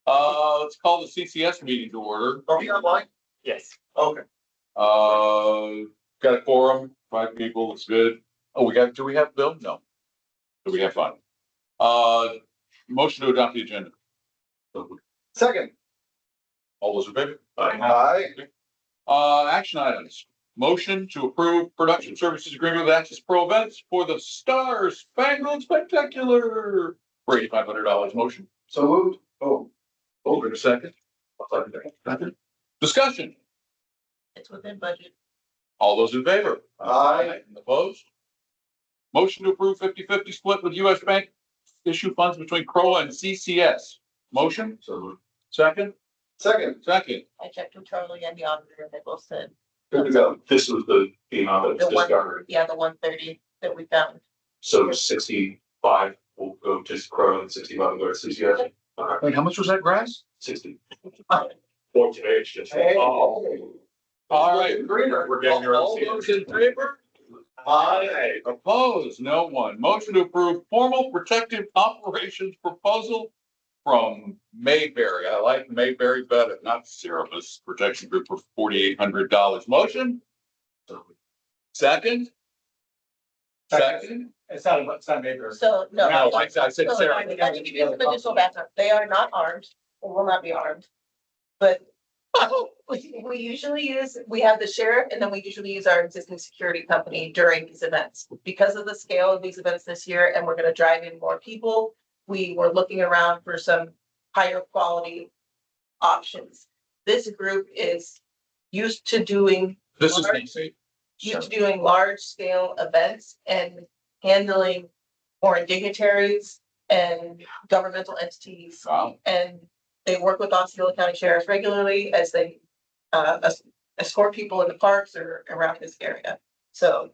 Let's call the CCS meeting to order. Are we online? Yes. Okay. Got a quorum, 5 people, it's good. Oh, do we have Bill? No. Do we have fun? Motion to adopt the agenda. Second. All those in favor? Aye. Action items. Motion to approve production services agreement with Access Pro Events for the Star Spangled Spectacular for $8,500. Motion. So moved. Oh. Over a second. Second. Discussion. It's within budget. All those in favor? Aye. Opposed? Motion to approve 50-50 split with US Bank issue funds between CROA and CCS. Motion? So moved. Second? Second. Second. I checked with Charlie and the auditor and they both said Good to go. This was the amount that was the one, discovered. yeah, the 130 that we found. So 65 will go to Crow and 65 will go to CCS. Okay. Wait, how much was that grass? 60. For today, it's just. Hey. All right. We're getting your All own. those in favor? Aye. Opposed? No one. Motion to approve formal protective operations proposal from Mayberry. I like Mayberry better, not Cerebus Protection Group for $4,800. Motion? Second? Second? It's not Mayberry. So, no. No, I said So, Sarah. I can give you some additional background. They are not armed, or will not be armed. But we usually we have the sheriff and then we usually use our existing security company during these events. Because of the scale of these events this year, and we're gonna drive in more people, we were looking around for some higher quality options. This group is used to doing This is large- Nancy. used to doing large scale events and handling foreign dignitaries and governmental entities. Wow. And they work with Osceola County Sheriffs regularly as they escort people in the parks or around this area. So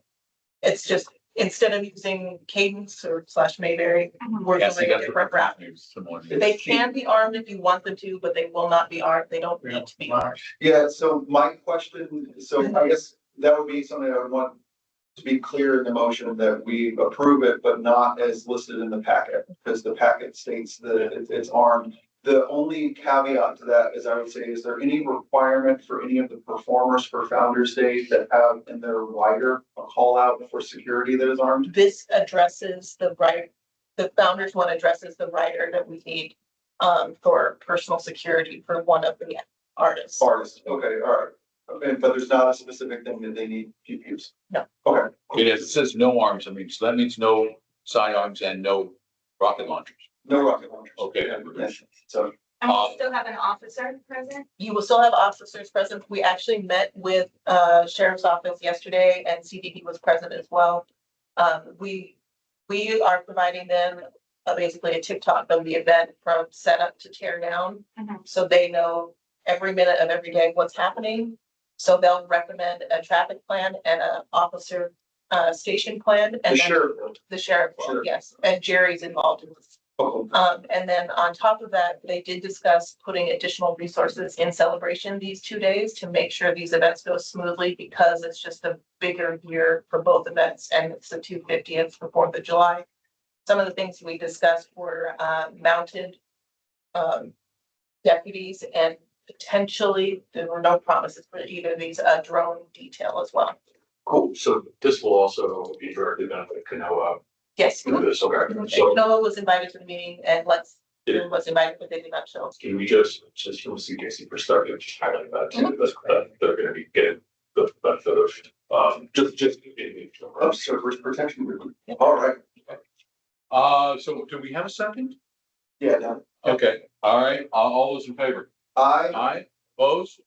it's just, instead of using Cadence or / Mayberry, we're Yes, going you a got different route. similar. They can be armed if you want them to, but they will not be armed. They don't need to be armed. Yeah, so my question, so I guess that would be something I would want to be clear in the motion that we approve it, but not as listed in the packet, because the packet states that it's armed. The only caveat to that is I would say, is there any requirement for any of the performers for Founder's Day that have in their rider a call out for security that is armed? This addresses the founders one addresses the writer that we need for personal security for one of the artists. Artists, okay, all right. Okay, but there's not a specific thing that they need PPUs? No. Okay. It says no arms. I mean, so that means no sidearms and no rocket launchers. No rocket launchers. Okay. Yeah, so, And we still have an officer present? You will still have officers present. We actually met with Sheriff's Office yesterday and CDP was present as well. We are providing them basically a TikTok of the event from setup to tear down. Mhm. So they know every minute of every day what's happening. So they'll recommend a traffic plan and an officer station plan. the And then sheriff. the sheriff will, Sure. yes, and Jerry's involved in this. Oh, And then on top of that, they did discuss putting additional resources in celebration these 2 days to make sure these events go smoothly because it's just a bigger year for both events and it's the 250th for 4th of July. Some of the things we discussed were mounted deputies and potentially, there were no promises for either of these, drone detail as well. Cool. So this will also be directly benefit Kanoa Yes. through this. Okay. So Noah was invited to the meeting and Yeah. was invited, but they did not show. can we just from a CKC perspective, just highlight that too, that they're gonna be getting the benefit of, just. Oh, Surface Protection Group. All right. So do we have a second? Yeah, done. Okay, all right, all those in favor? I, Aye, opposed?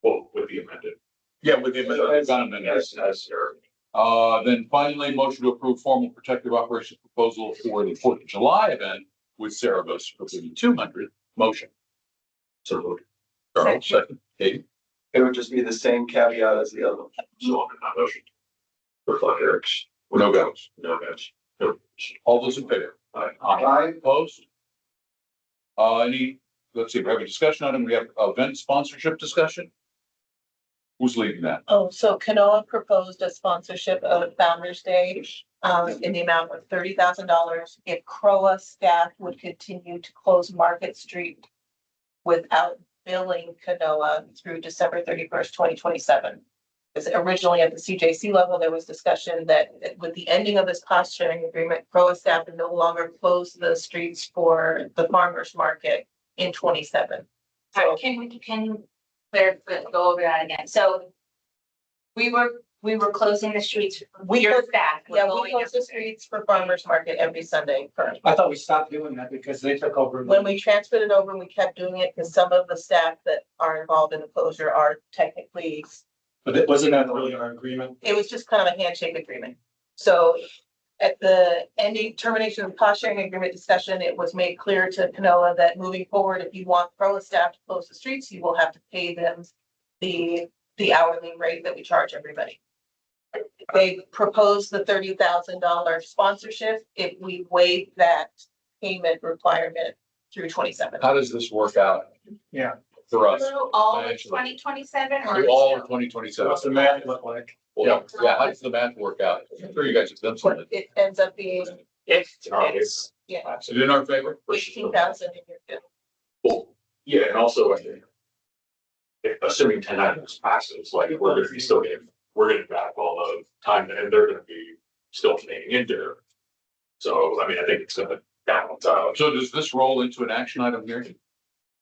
Well, with the amended. Yeah, with the amendment. As Then finally, motion to approve formal protective operations proposal for the 4th of July event with Cerebus for 200. Motion. so moved. Charles, second. Katie? it would just be the same caveat as the other one. So on that motion. Reflect Eric's. No votes. No votes. No. All those in favor? Aye. I, Opposed? Let's see, we have a discussion item. We have event sponsorship discussion. Who's leading that? Oh, so Kanoa proposed a sponsorship of Founder's Day in the amount of $30,000 if CROA staff would continue to close Market Street without billing Canoa through December 31st, 2027. Because originally at the CJC level, there was discussion that with the ending of this cost sharing agreement, PROA staff would no longer close the streets for the farmers market in 27. So Can you go over that again? So we were closing the streets. Your staff were yeah, we going close the up. streets for farmers market every Sunday currently. I thought we stopped doing that because they took over. When we transferred it over, we kept doing it because some of the staff that are involved in the closure are technically, But it wasn't that really our agreement. it was just kind of a handshake agreement. So at the ending termination of the cost sharing agreement discussion, it was made clear to Canoa that moving forward, if you want PROA staff to close the streets, you will have to pay them the hourly rate that we charge everybody. They proposed the $30,000 sponsorship if we waive that payment requirement through 27. How does this work out Yeah. for us? Through all of financially? 2027 or? Through all of 2027? What's the math look like? Yeah, how does the math work out? I'm sure you guys have done something. It ends up being, It's yeah, Is it in our favor? 18,000 in your bill. Well, yeah, and also I think. Assuming 10 items passes, like we're gonna be still getting, we're getting back all the time and they're gonna be still paying into it. So, I mean, I think it's gonna balance out. So does this roll into an action item here?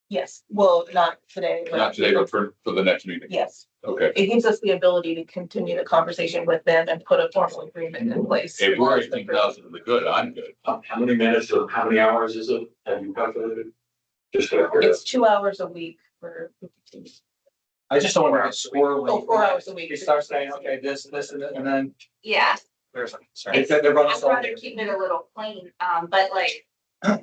Yes, well, not today. Not today, but for the next meeting? Yes, Okay. it gives us the ability to continue the conversation with them and put a formal agreement in place. If we're 18,000 in the good, I'm good. How many minutes or how many hours is it? Have you calculated? Just to It's 2 hours a week for 52. I just don't want to get squirrely. Oh, 4 hours a week. We start saying, okay, this, and then Yeah, there's, sorry, they're running. I'd rather keep it a little plain, but like,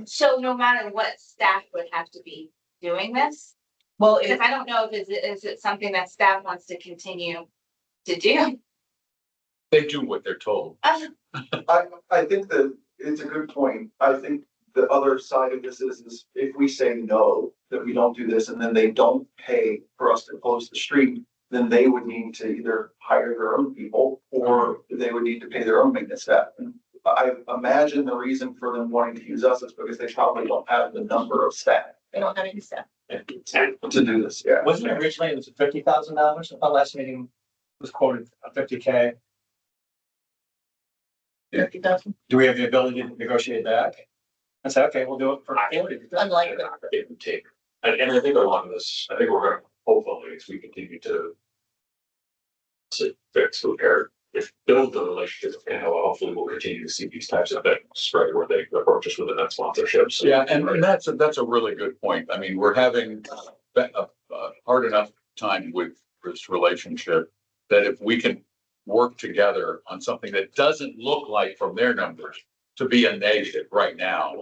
so no matter what, staff would have to be doing this? Well, Because I don't know if is it something that staff wants to continue to do? They do what they're told. I think that it's a good point. I think the other side of this is if we say no, that we don't do this, and then they don't pay for us to close the street, then they would need to either hire their own people or they would need to pay their own maintenance staff. And I imagine the reason for them wanting to use us is because they probably don't have the number of staff they don't have any staff. to do this, yeah. Wasn't it originally, it was $50,000? Our last meeting was quoted $50K. 50,000. Do we have the ability to negotiate back? And say, okay, we'll do it for 40. Unlikely. It would take, and I think along this, I think we're gonna, hopefully, as we continue to fix, repair, if build the relationship, and hopefully we'll continue to see these types of things, right, where they approach us with that sponsorship. So- Yeah, and that's a really good point. I mean, we're having a hard enough time with this relationship that if we can work together on something that doesn't look like from their numbers to be a negative right now,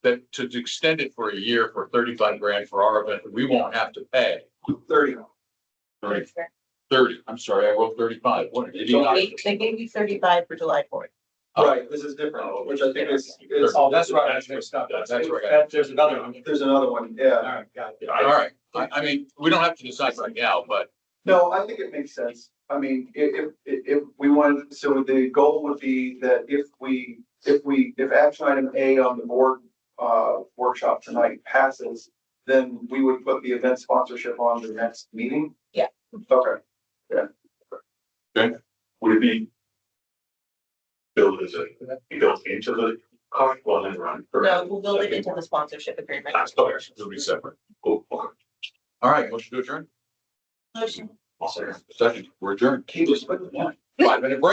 that to extend it for a year for 35 grand for our event, we won't have to pay 30. 30. I'm sorry, I wrote 35. What did you not? They gave you 35 for July 4th. Right, this is different, which I think is, Oh, that's right. I mixed up. That's right. There's another one. there's another one, All yeah. right, got it. All right. I mean, we don't have to decide right now, but No, I think it makes sense. I mean, if we wanted, so the goal would be that if action item A on the board workshop tonight passes, then we would put the event sponsorship on the next meeting? Yeah. Okay. Would it be built as a, built into the cost, well, then run? No, we'll build it into the sponsorship agreement. That's better. it'll be separate. Cool, okay. All right, motion to adjourn. Motion. I'll say. Second, we're adjourned. Keep us with the one. 5-minute break.